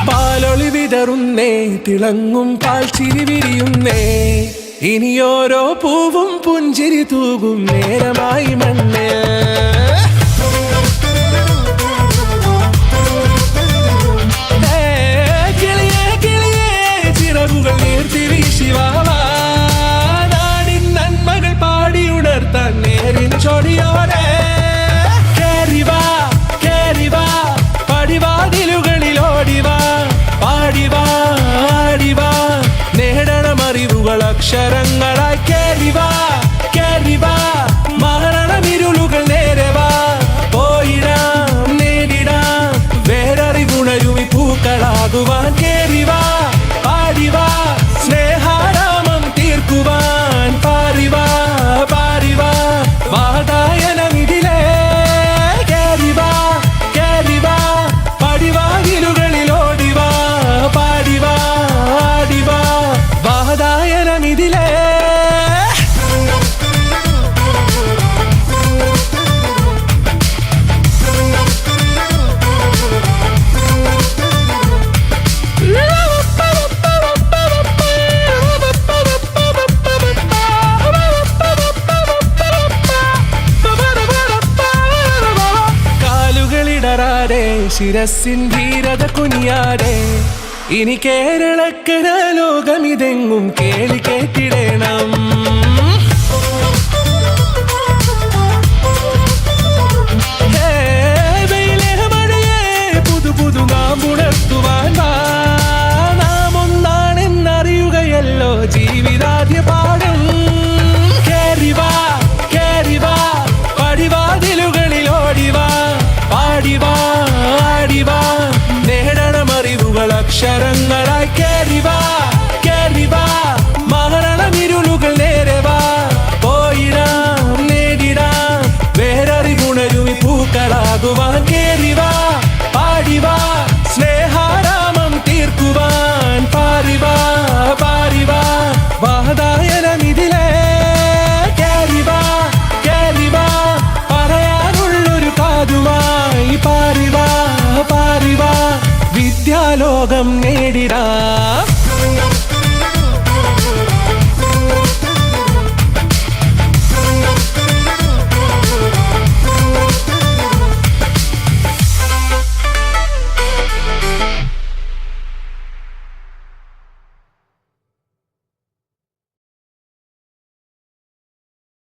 പാലൊളി വിതറുന്നേ, തിളങ്ങും പാൽച്ചിരി വിരിയുന്നേ, ഇനിയോരോ പൂവും പുഞ്ചിരി തൂകും നേരമായി മണ്ണ്. കിളിയേ കിളിയേ ചിറകുകൾ നീർത്തി വീശിവാവാ, നാടിൻ നന്മകൾ പാടിയുണർത്താൻ നേരിൻ ചൊടിയോടെ. കേറിവാ കേറിവാ പടിവാതിലുകളിൽ ഓടിവാ, പാടിവാ ആടിവാ നേടണമറിവുകൾ അക്ഷരങ്ങളായി. കേറിവാ കേറിവാ മരണമിരുളുകൾ നേരവാ, പോയിടാം നേടിടാം വേററിവുണരുമി പൂക്കളാകുവാൻ. കേറിവാ പാടിവാ സ്നേഹാരാമം തീർക്കുവാൻ, പാറിവാ പാറിവാ വാതായനമിതിലേ. കേറിവാ കേറിവാ പടിവാതിലുകളിൽ ഓടിവാ, പാടിവാ ആടിവാ വാതായനമിതിലേ. കാലുകളിടറാതെ ശിരസിൻ ധീരത കുനിയാതെ, ഇനി കേരളക്കര ലോകമിതെങ്ങും കേളി കേട്ടിടേ.